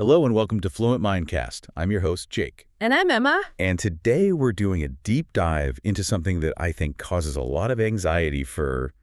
Hello and welcome to Fluent Mindcast. I'm your host, Jake. And I'm Emma. And today we're doing a deep dive into something that I think causes a lot of anxiety for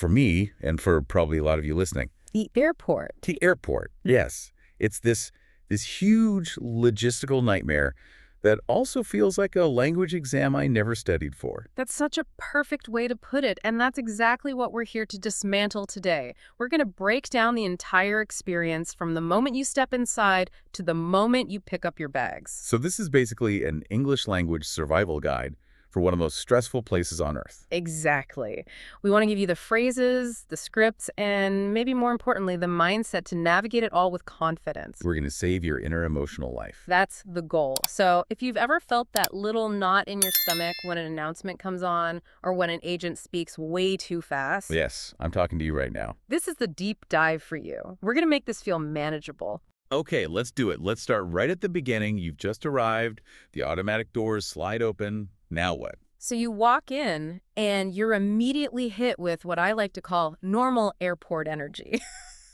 me and for probably a lot of you listening. The airport. The airport, yes. It's this huge logistical nightmare that also feels like a language exam I never studied for. That's such a perfect way to put it, and that's exactly what we're here to dismantle today. We're going to break down the entire experience from the moment you step inside to the moment you pick up your bags. So this is basically an English language survival guide for one of the most stressful places on Earth. Exactly. We want to give you the phrases, the scripts, and maybe more importantly, the mindset to navigate it all with confidence. We're going to save your inner emotional life. That's the goal. So if you've ever felt that little knot in your stomach when an announcement comes on or when an agent speaks way too fast, Yes, I'm talking to you right now. this is the deep dive for you. We're going to make this feel manageable. Okay, let's do it. Let's start right at the beginning. You've just arrived. The automatic doors slide open. Now what? So you walk in and you're immediately hit with what I like to call normal airport energy.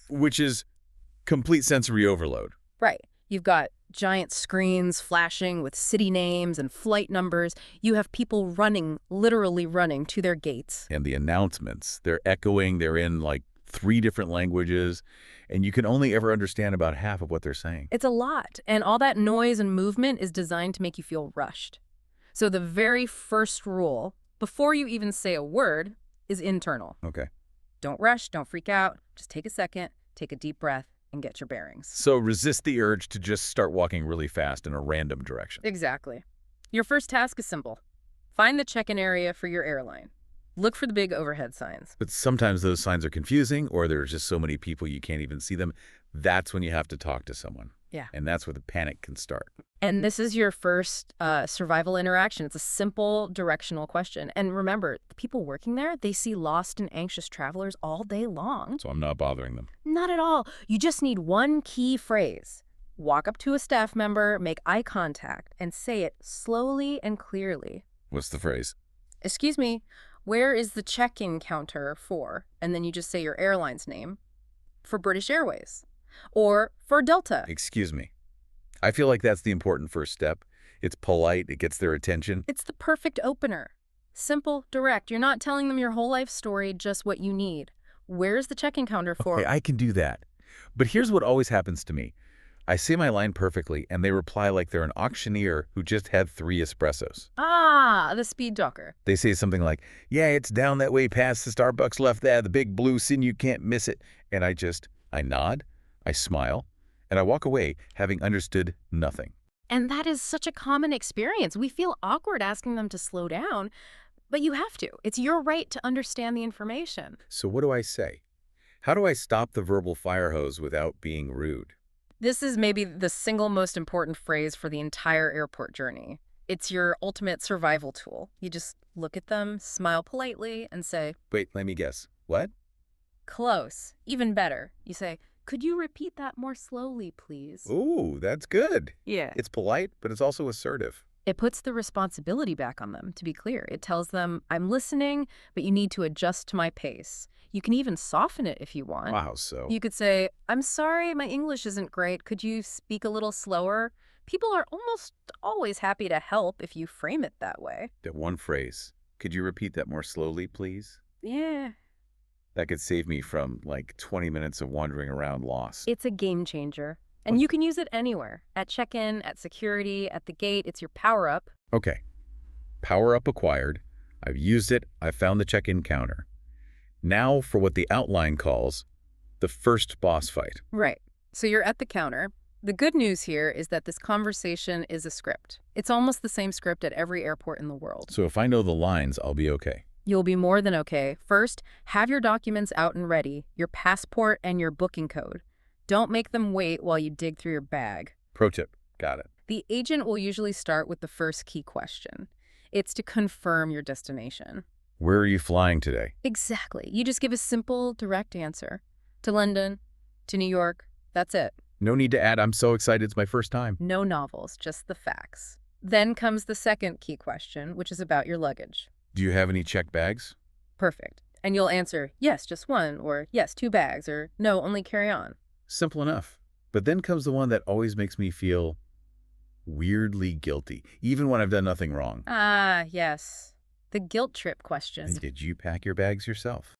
Which is complete sensory overload. Right. You've got giant screens flashing with city names and flight numbers. You have people running, literally running to their gates. And the announcements, they're echoing. They're in like 3 different languages. And you can only ever understand about half of what they're saying. It's a lot. And all that noise and movement is designed to make you feel rushed. So the very first rule, before you even say a word, is internal. Okay. Don't rush, don't freak out. Just take a second, take a deep breath, and get your bearings. So resist the urge to just start walking really fast in a random direction. Exactly. Your first task is simple. Find the check-in area for your airline. Look for the big overhead signs. But sometimes those signs are confusing or there's just so many people you can't even see them. That's when you have to talk to someone. Yeah. And that's where the panic can start. And this is your first survival interaction. It's a simple directional question. And remember, the people working there, they see lost and anxious travelers all day long. So I'm not bothering them. Not at all. You just need one key phrase. Walk up to a staff member, make eye contact, and say it slowly and clearly. What's the phrase? Excuse me, where is the check-in counter for? And then you just say your airline's name. For British Airways. Or for Delta. Excuse me. I feel like that's the important first step. It's polite. It gets their attention. It's the perfect opener. Simple, direct. You're not telling them your whole life story, just what you need. Where's the check-in counter for? Okay, I can do that. But here's what always happens to me. I say my line perfectly, and they reply like they're an auctioneer who just had 3 espressos. Ah, the speed talker. They say something like, yeah, it's down that way past the Starbucks left there, the big blue sin, you can't miss it. And I nod, I smile, and I walk away having understood nothing. And that is such a common experience. We feel awkward asking them to slow down, but you have to. It's your right to understand the information. So what do I say? How do I stop the verbal fire hose without being rude? This is maybe the single most important phrase for the entire airport journey. It's your ultimate survival tool. You just look at them, smile politely, and say, Wait, let me guess. What? close. Even better. You say, could you repeat that more slowly, please? Ooh, that's good. Yeah. It's polite, but it's also assertive. It puts the responsibility back on them, to be clear. It tells them, I'm listening, but you need to adjust to my pace. You can even soften it if you want. Wow, so You could say, I'm sorry, my English isn't great. Could you speak a little slower? People are almost always happy to help if you frame it that way. that one phrase. Could you repeat that more slowly, please? Yeah. That could save me from like 20 minutes of wandering around lost. It's a game changer. And you can use it anywhere. At check-in, at security, at the gate. It's your power-up. Okay. Power up acquired. I've used it. I've found the check-in counter. Now for what the outline calls the first boss fight. Right. So you're at the counter. The good news here is that this conversation is a script. It's almost the same script at every airport in the world. So if I know the lines, I'll be okay. You'll be more than okay. First, have your documents out and ready, your passport and your booking code. Don't make them wait while you dig through your bag. Pro tip. Got it. The agent will usually start with the first key question. It's to confirm your destination. Where are you flying today? Exactly. You just give a simple, direct answer. To London, to New York, that's it. No need to add, I'm so excited, it's my first time. No novels, just the facts. Then comes the second key question, which is about your luggage. Do you have any checked bags? Perfect. And you'll answer, yes, just one, or yes, 2 bags, or no, only carry on. Simple enough. But then comes the one that always makes me feel weirdly guilty, even when I've done nothing wrong. Ah, yes. The guilt trip question. And did you pack your bags yourself?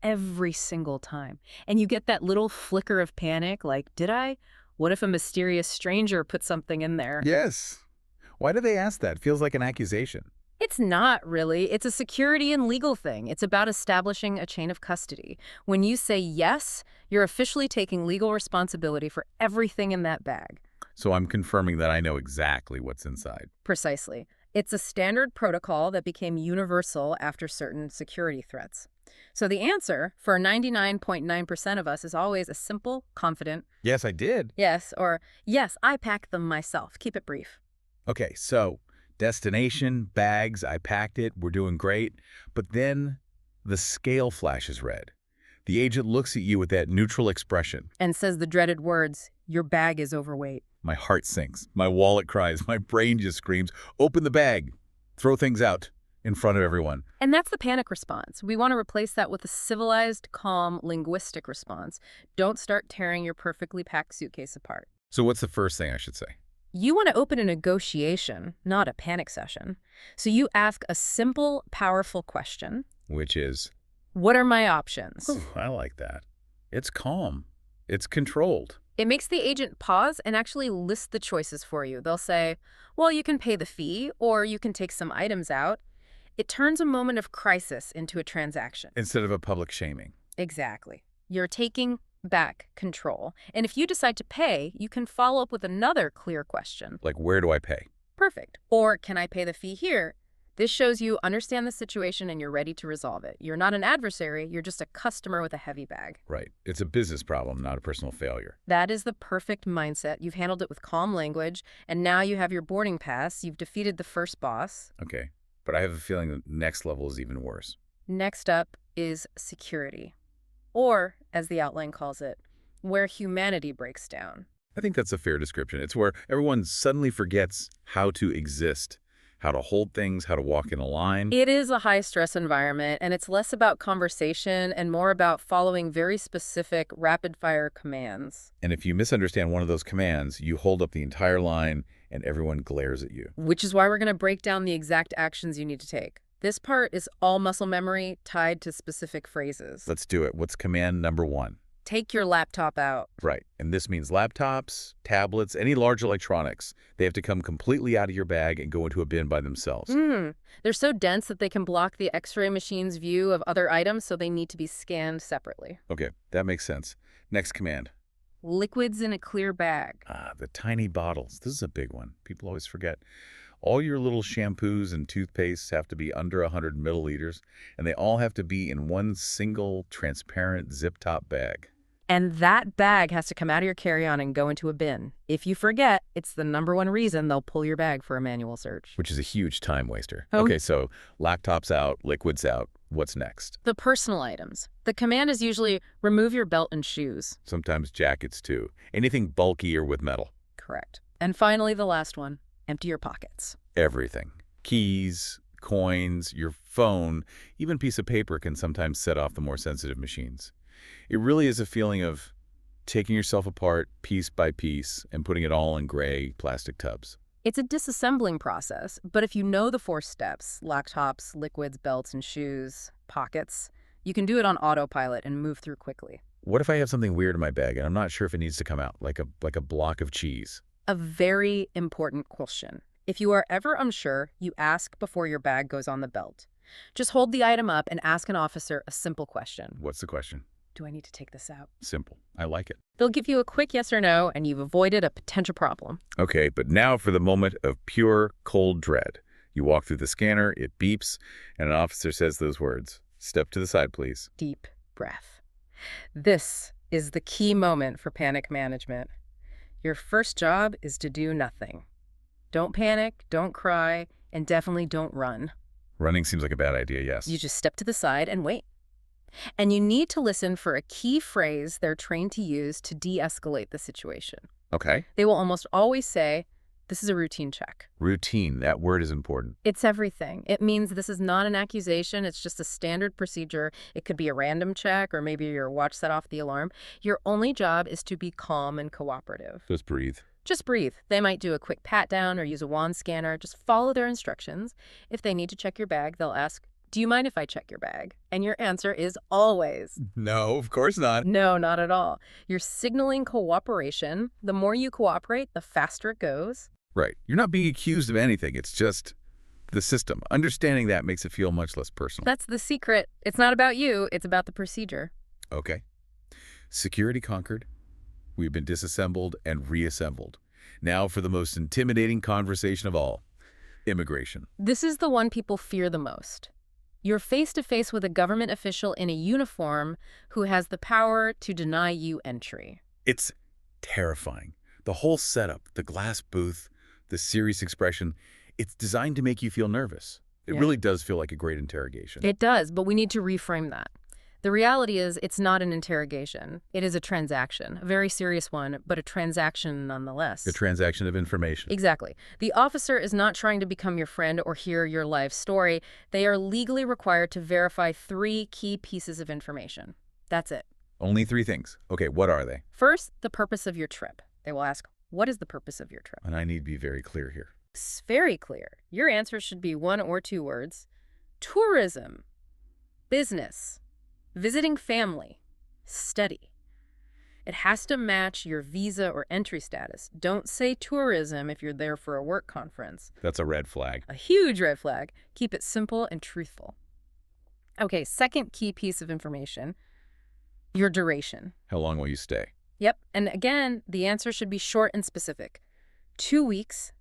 Every single time. And you get that little flicker of panic, like, did I? What if a mysterious stranger put something in there? Yes. Why do they ask that? Feels like an accusation. It's not really. It's a security and legal thing. It's about establishing a chain of custody. When you say yes, you're officially taking legal responsibility for everything in that bag. So I'm confirming that I know exactly what's inside. Precisely. It's a standard protocol that became universal after certain security threats. So the answer for 99.9% of us is always a simple, confident, Yes, I did. yes, or yes, I packed them myself. Keep it brief. Okay, so destination, bags, I packed it, we're doing great. But then the scale flashes red. The agent looks at you with that neutral expression. And says the dreaded words, your bag is overweight. My heart sinks. My wallet cries. My brain just screams, open the bag. Throw things out in front of everyone. And that's the panic response. We want to replace that with a civilized, calm, linguistic response. Don't start tearing your perfectly packed suitcase apart. So what's the first thing I should say? You want to open a negotiation, not a panic session. So you ask a simple, powerful question. Which is, What are my options? I like that. It's calm. It's controlled. It makes the agent pause and actually list the choices for you. They'll say, well, you can pay the fee, or you can take some items out. It turns a moment of crisis into a transaction. Instead of a public shaming. Exactly. You're taking back control. And if you decide to pay, you can follow up with another clear question. Like, where do I pay? Perfect. Or can I pay the fee here? This shows you understand the situation and you're ready to resolve it. You're not an adversary, you're just a customer with a heavy bag. Right. It's a business problem, not a personal failure. That is the perfect mindset. You've handled it with calm language, and now you have your boarding pass. You've defeated the first boss. Okay. But I have a feeling the next level is even worse. Next up is security. Or, as the outline calls it, where humanity breaks down. I think that's a fair description. It's where everyone suddenly forgets how to exist, how to hold things, how to walk in a line. It is a high-stress environment, and it's less about conversation and more about following very specific, rapid-fire commands. And if you misunderstand one of those commands, you hold up the entire line and everyone glares at you. Which is why we're going to break down the exact actions you need to take. This part is all muscle memory tied to specific phrases. Let's do it. What's command number 1? Take your laptop out. Right. And this means laptops, tablets, any large electronics. They have to come completely out of your bag and go into a bin by themselves. They're so dense that they can block the X-ray machine's view of other items, so they need to be scanned separately. Okay, that makes sense. Next command. Liquids in a clear bag. The tiny bottles. This is a big one. People always forget. All your little shampoos and toothpastes have to be under 100 milliliters, and they all have to be in one single transparent zip-top bag. And that bag has to come out of your carry-on and go into a bin. If you forget, it's the #1 reason they'll pull your bag for a manual search. Which is a huge time waster. Oh. Okay, so laptops out, liquids out. What's next? The personal items. The command is usually remove your belt and shoes. Sometimes jackets, too. Anything bulky or with metal. Correct. And finally, the last one. Empty your pockets. Everything. Keys, coins, your phone, even a piece of paper can sometimes set off the more sensitive machines. It really is a feeling of taking yourself apart piece by piece and putting it all in gray plastic tubs. It's a disassembling process, but if you know the 4 steps, laptops, liquids, belts and shoes, pockets, you can do it on autopilot and move through quickly. What if I have something weird in my bag and I'm not sure if it needs to come out, like a block of cheese? A very important question. If you are ever unsure, you ask before your bag goes on the belt. Just hold the item up and ask an officer a simple question. What's the question? Do I need to take this out? Simple. I like it. They'll give you a quick yes or no, and you've avoided a potential problem. Okay, but now for the moment of pure, cold dread. You walk through the scanner, it beeps, and an officer says those words. Step to the side, please. Deep breath. This is the key moment for panic management. Your first job is to do nothing. Don't panic, don't cry, and definitely don't run. Running seems like a bad idea, yes. You just step to the side and wait. And you need to listen for a key phrase they're trained to use to de-escalate the situation. Okay. They will almost always say, This is a routine check. Routine, that word is important. It's everything. It means this is not an accusation. It's just a standard procedure. It could be a random check, or maybe your watch set off the alarm. Your only job is to be calm and cooperative. Just breathe. Just breathe. They might do a quick pat down or use a wand scanner. Just follow their instructions. If they need to check your bag, they'll ask, "Do you mind if I check your bag?" And your answer is always, No, of course not. no, not at all. You're signaling cooperation. The more you cooperate, the faster it goes. Right. You're not being accused of anything. It's just the system. Understanding that makes it feel much less personal. That's the secret. It's not about you. It's about the procedure. Okay. Security conquered. We've been disassembled and reassembled. Now for the most intimidating conversation of all. Immigration. This is the one people fear the most. You're face-to-face with a government official in a uniform who has the power to deny you entry. It's terrifying. The whole setup, the glass booth, the serious expression, it's designed to make you feel nervous. It Yeah. really does feel like a great interrogation. It does, but we need to reframe that. The reality is it's not an interrogation. It is a transaction, a very serious one, but a transaction nonetheless. A transaction of information. Exactly. The officer is not trying to become your friend or hear your life story. They are legally required to verify 3 key pieces of information. That's it. Only 3 things. Okay, what are they? First, the purpose of your trip. They will ask, what is the purpose of your trip? And I need to be very clear here. It's very clear. Your answer should be 1 or 2 words. Tourism, business, visiting family, study. It has to match your visa or entry status. Don't say tourism if you're there for a work conference. That's a red flag. A huge red flag. Keep it simple and truthful. Okay, second key piece of information, your duration. How long will you stay? Yep, and again, the answer should be short and specific. 2 weeks,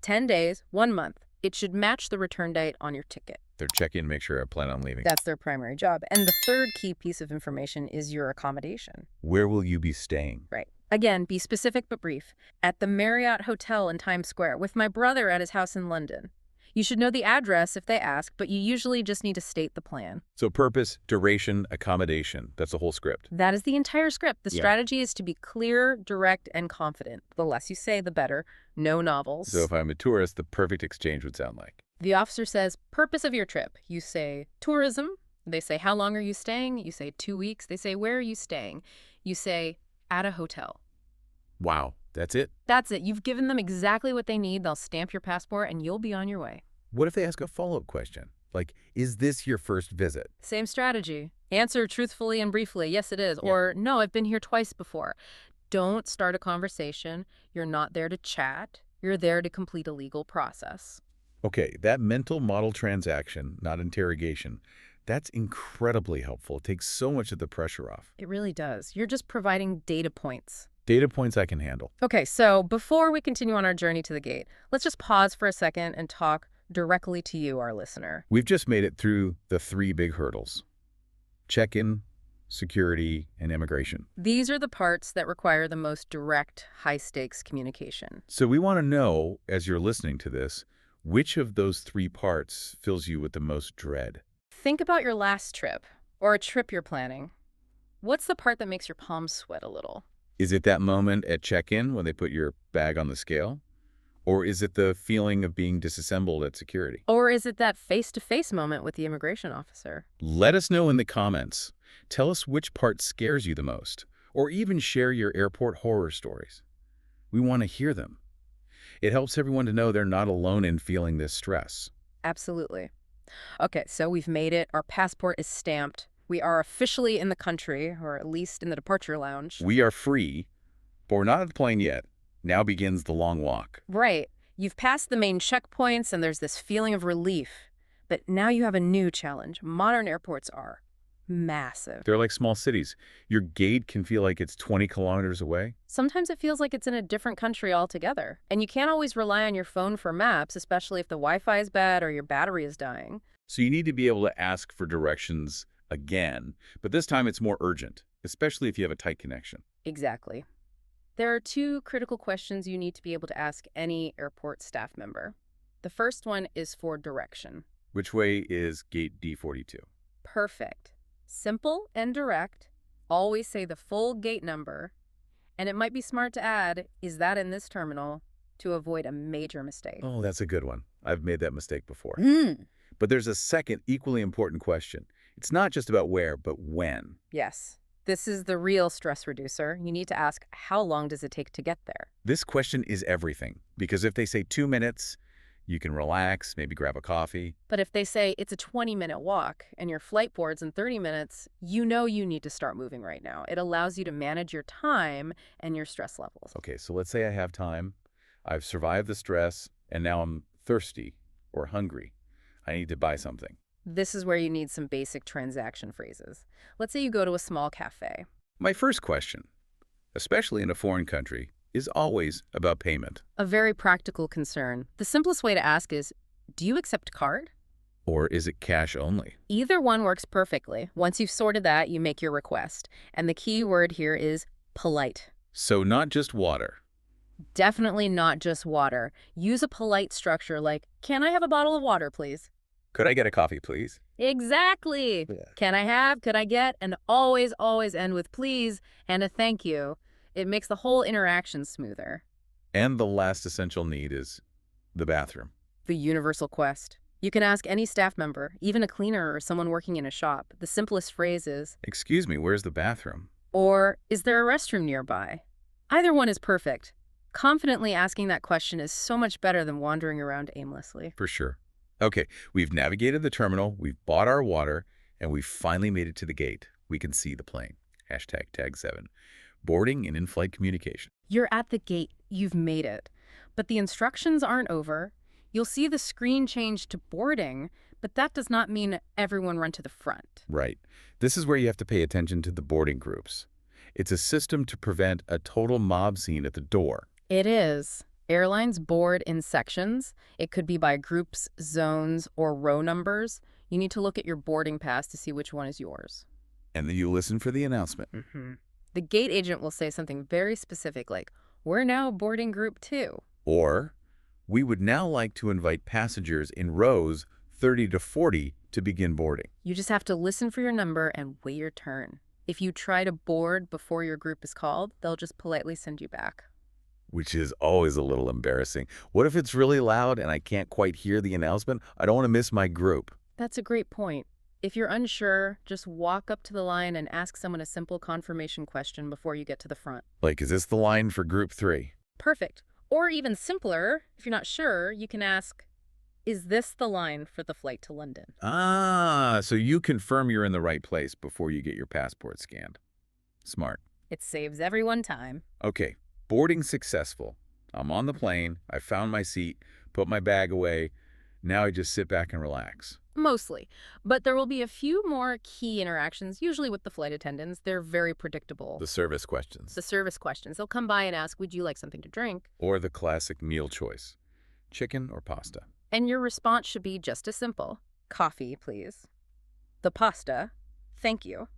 10 days, 1 month. It should match the return date on your ticket. They're check-in, make sure I plan on leaving. That's their primary job. And the third key piece of information is your accommodation. Where will you be staying? Right. Again, be specific but brief. At the Marriott Hotel in Times Square, with my brother at his house in London. You should know the address if they ask, but you usually just need to state the plan. So purpose, duration, accommodation. That's the whole script. That is the entire script. The Yeah. strategy is to be clear, direct, and confident. The less you say, the better. No novels. So if I'm a tourist, the perfect exchange would sound like. The officer says, purpose of your trip. You say, tourism. They say, how long are you staying? You say, 2 weeks. They say, where are you staying? You say, at a hotel. Wow, that's it? That's it. You've given them exactly what they need. They'll stamp your passport and you'll be on your way. What if they ask a follow-up question? Like, is this your first visit? Same strategy. Answer truthfully and briefly, yes, it is. Yeah. Or, no, I've been here twice before. Don't start a conversation. You're not there to chat. You're there to complete a legal process. Okay, that mental model transaction, not interrogation, that's incredibly helpful. It takes so much of the pressure off. It really does. You're just providing data points. Data points I can handle. Okay, so before we continue on our journey to the gate, let's just pause for a second and talk directly to you, our listener. We've just made it through the 3 big hurdles. Check-in, security, and immigration. These are the parts that require the most direct, high-stakes communication. So we want to know, as you're listening to this, which of those 3 parts fills you with the most dread? Think about your last trip, or a trip you're planning. What's the part that makes your palms sweat a little? Is it that moment at check-in when they put your bag on the scale? Or is it the feeling of being disassembled at security? Or is it that face-to-face moment with the immigration officer? Let us know in the comments. Tell us which part scares you the most, or even share your airport horror stories. We want to hear them. It helps everyone to know they're not alone in feeling this stress. Absolutely. Okay, so we've made it. Our passport is stamped. We are officially in the country, or at least in the departure lounge. We are free, but we're not at the plane yet. Now begins the long walk. Right. You've passed the main checkpoints, and there's this feeling of relief. But now you have a new challenge. Modern airports are massive. They're like small cities. Your gate can feel like it's 20 kilometers away. Sometimes it feels like it's in a different country altogether. And you can't always rely on your phone for maps, especially if the Wi-Fi is bad or your battery is dying. So you need to be able to ask for directions again, but this time it's more urgent, especially if you have a tight connection. Exactly. There are 2 critical questions you need to be able to ask any airport staff member. The first one is for direction. Which way is gate D42? Perfect. Simple and direct. Always say the full gate number. And it might be smart to add, is that in this terminal? to avoid a major mistake. Oh, that's a good one. I've made that mistake before. Mm. But there's a second, equally important question. It's not just about where, but when. Yes. This is the real stress reducer. You need to ask, how long does it take to get there? This question is everything, because if they say 2 minutes, you can relax, maybe grab a coffee. But if they say it's a 20-minute walk and your flight board's in 30 minutes, you know you need to start moving right now. It allows you to manage your time and your stress levels. Okay, so let's say I have time, I've survived the stress, and now I'm thirsty or hungry. I need to buy something. This is where you need some basic transaction phrases. Let's say you go to a small cafe. My first question, especially in a foreign country, is always about payment. A very practical concern. The simplest way to ask is, do you accept card? Or is it cash only? Either one works perfectly. Once you've sorted that, you make your request. And the key word here is polite. So not just water. Definitely not just water. Use a polite structure like, can I have a bottle of water, please? Could I get a coffee, please? Exactly. Yeah. Can I have, could I get, and always, always end with please and a thank you. It makes the whole interaction smoother. And the last essential need is the bathroom. The universal quest. You can ask any staff member, even a cleaner or someone working in a shop. The simplest phrase is, Excuse me, where's the bathroom? or is there a restroom nearby? Either one is perfect. Confidently asking that question is so much better than wandering around aimlessly. For sure. Okay, we've navigated the terminal, we've bought our water, and we've finally made it to the gate. We can see the plane. #tag7. Boarding and in-flight communication. You're at the gate. You've made it. But the instructions aren't over. You'll see the screen change to boarding, but that does not mean everyone run to the front. Right. This is where you have to pay attention to the boarding groups. It's a system to prevent a total mob scene at the door. It is. Airlines board in sections. It could be by groups, zones, or row numbers. You need to look at your boarding pass to see which one is yours. And then you listen for the announcement. The gate agent will say something very specific like, we're now boarding group 2. Or, we would now like to invite passengers in rows 30 to 40 to begin boarding. You just have to listen for your number and wait your turn. If you try to board before your group is called, they'll just politely send you back. Which is always a little embarrassing. What if it's really loud and I can't quite hear the announcement? I don't want to miss my group. That's a great point. If you're unsure, just walk up to the line and ask someone a simple confirmation question before you get to the front. Like, is this the line for group 3? Perfect. Or even simpler, if you're not sure, you can ask, is this the line for the flight to London? Ah, so you confirm you're in the right place before you get your passport scanned. Smart. It saves everyone time. Okay, boarding successful. I'm on the plane, I found my seat, put my bag away. Now I just sit back and relax. Mostly. But there will be a few more key interactions, usually with the flight attendants. They're very predictable. The service questions. The service questions. They'll come by and ask, would you like something to drink? Or the classic meal choice. Chicken or pasta. And your response should be just as simple. Coffee, please. The pasta, thank you.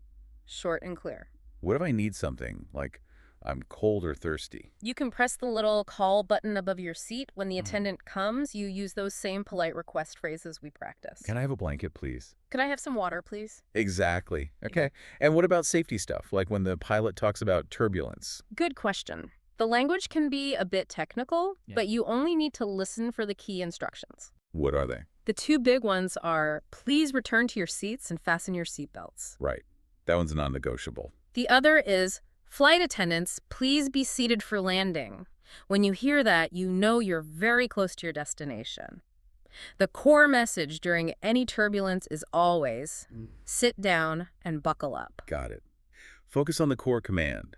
Short and clear. What if I need something, like I'm cold or thirsty? You can press the little call button above your seat. When the attendant comes, you use those same polite request phrases we practice. Can I have a blanket, please? Could I have some water, please? Exactly. Okay. And what about safety stuff, like when the pilot talks about turbulence? Good question. The language can be a bit technical, but you only need to listen for the key instructions. What are they? The two big ones are, please return to your seats and fasten your seatbelts. Right. That one's non-negotiable. The other is, flight attendants, please be seated for landing. When you hear that, you know you're very close to your destination. The core message during any turbulence is always, sit down and buckle up. Got it. Focus on the core command.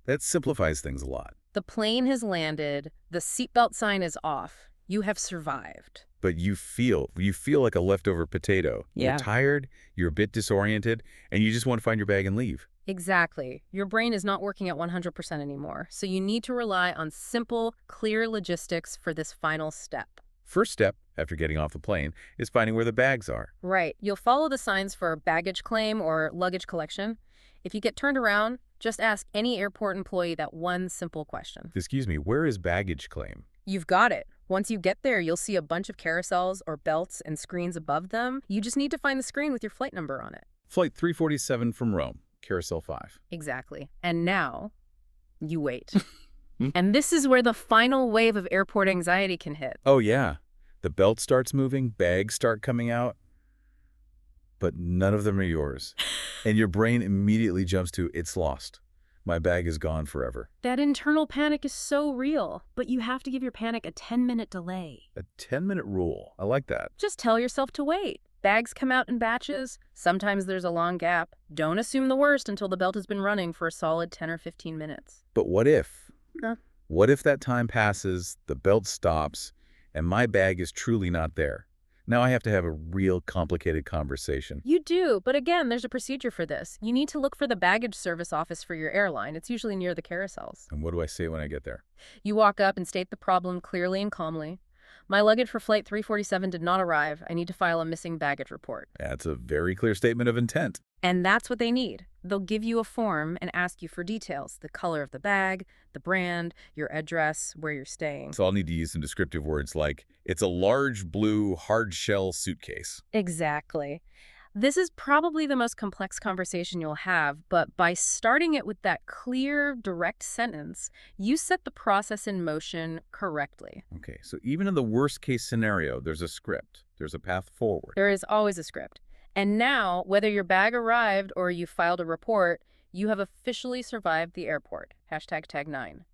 That simplifies things a lot. The plane has landed, the seatbelt sign is off. You have survived. But you feel like a leftover potato. Yeah. You're tired, you're a bit disoriented, and you just want to find your bag and leave. Exactly. Your brain is not working at 100% anymore, so you need to rely on simple, clear logistics for this final step. First step, after getting off the plane, is finding where the bags are. Right. You'll follow the signs for baggage claim or luggage collection. If you get turned around, just ask any airport employee that one simple question. Excuse me, where is baggage claim? You've got it. Once you get there, you'll see a bunch of carousels or belts and screens above them. You just need to find the screen with your flight number on it. Flight 347 from Rome, Carousel 5. Exactly. And now, you wait. And this is where the final wave of airport anxiety can hit. Oh, yeah. The belt starts moving, bags start coming out, but none of them are yours. And your brain immediately jumps to, it's lost. My bag is gone forever. That internal panic is so real, but you have to give your panic a 10-minute delay. A 10-minute rule. I like that. Just tell yourself to wait. Bags come out in batches. Sometimes there's a long gap. Don't assume the worst until the belt has been running for a solid 10 or 15 minutes. But what if? Huh? What if that time passes, the belt stops, and my bag is truly not there? Now I have to have a real complicated conversation. You do, but again, there's a procedure for this. You need to look for the baggage service office for your airline. It's usually near the carousels. And what do I say when I get there? You walk up and state the problem clearly and calmly. My luggage for Flight 347 did not arrive. I need to file a missing baggage report. That's a very clear statement of intent. And that's what they need. They'll give you a form and ask you for details, the color of the bag, the brand, your address, where you're staying. So I'll need to use some descriptive words like, it's a large blue hard-shell suitcase. Exactly. This is probably the most complex conversation you'll have, but by starting it with that clear, direct sentence, you set the process in motion correctly. Okay, so even in the worst-case scenario, there's a script. There's a path forward. There is always a script. And now, whether your bag arrived or you filed a report, you have officially survived the airport. #tag9.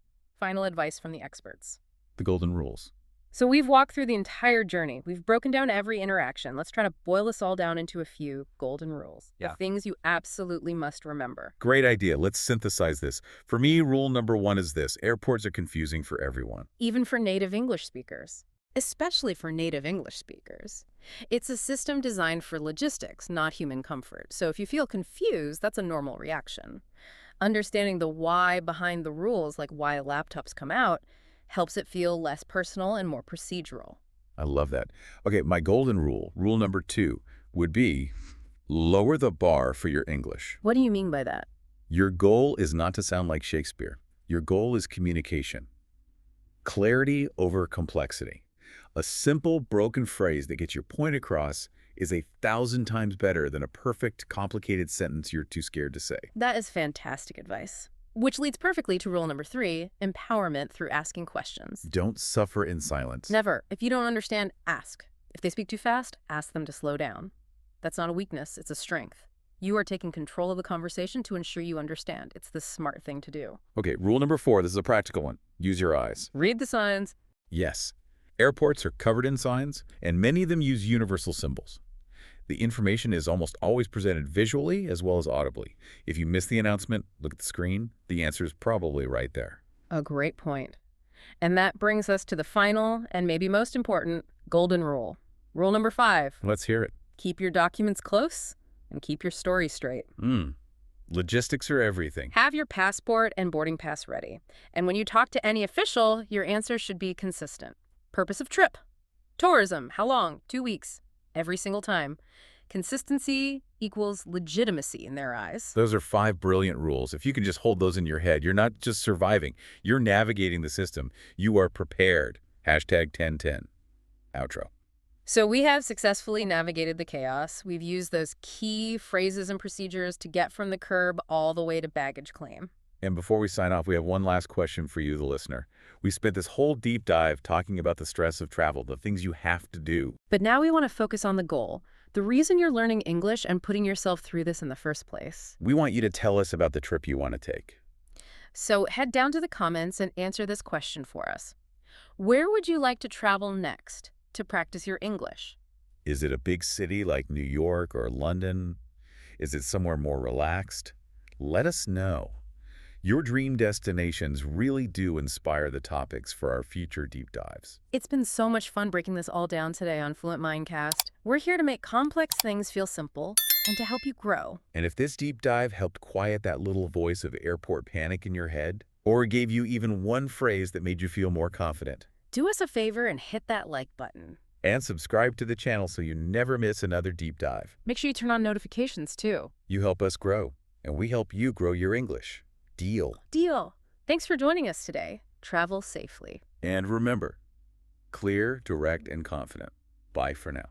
Final advice from the experts. The golden rules. So we've walked through the entire journey. We've broken down every interaction. Let's try to boil this all down into a few golden rules. Yeah. The things you absolutely must remember. Great idea. Let's synthesize this. For me, rule number one is this. Airports are confusing for everyone. Even for native English speakers. Especially for native English speakers. It's a system designed for logistics, not human comfort. So if you feel confused, that's a normal reaction. Understanding the why behind the rules, like why laptops come out, helps it feel less personal and more procedural. I love that. Okay, my golden rule, rule number 2, would be lower the bar for your English. What do you mean by that? Your goal is not to sound like Shakespeare. Your goal is communication. Clarity over complexity. A simple, broken phrase that gets your point across is 1,000 times better than a perfect, complicated sentence you're too scared to say. That is fantastic advice. Which leads perfectly to rule number 3, empowerment through asking questions. Don't suffer in silence. Never. If you don't understand, ask. If they speak too fast, ask them to slow down. That's not a weakness, it's a strength. You are taking control of the conversation to ensure you understand. It's the smart thing to do. Okay, rule number 4, this is a practical one. Use your eyes. Read the signs. Yes, airports are covered in signs, and many of them use universal symbols. The information is almost always presented visually as well as audibly. If you miss the announcement, look at the screen. The answer is probably right there. A great point. And that brings us to the final, and maybe most important, golden rule. Rule number 5. Let's hear it. Keep your documents close and keep your story straight. Logistics are everything. Have your passport and boarding pass ready. And when you talk to any official, your answer should be consistent. Purpose of trip. Tourism. How long? 2 weeks. Every single time. Consistency equals legitimacy in their eyes. Those are 5 brilliant rules. If you can just hold those in your head, you're not just surviving. You're navigating the system. You are prepared. #1010. Outro. So we have successfully navigated the chaos. We've used those key phrases and procedures to get from the curb all the way to baggage claim. And before we sign off, we have one last question for you, the listener. We spent this whole deep dive talking about the stress of travel, the things you have to do. But now we want to focus on the goal, the reason you're learning English and putting yourself through this in the first place. We want you to tell us about the trip you want to take. So head down to the comments and answer this question for us. Where would you like to travel next to practice your English? Is it a big city like New York or London? Is it somewhere more relaxed? Let us know. Your dream destinations really do inspire the topics for our future deep dives. It's been so much fun breaking this all down today on Fluent Mindcast. We're here to make complex things feel simple and to help you grow. And if this deep dive helped quiet that little voice of airport panic in your head, or gave you even one phrase that made you feel more confident, do us a favor and hit that like button. and subscribe to the channel so you never miss another deep dive. Make sure you turn on notifications too. You help us grow, and we help you grow your English. Deal. Deal. Thanks for joining us today. Travel safely. And remember, clear, direct, and confident. Bye for now.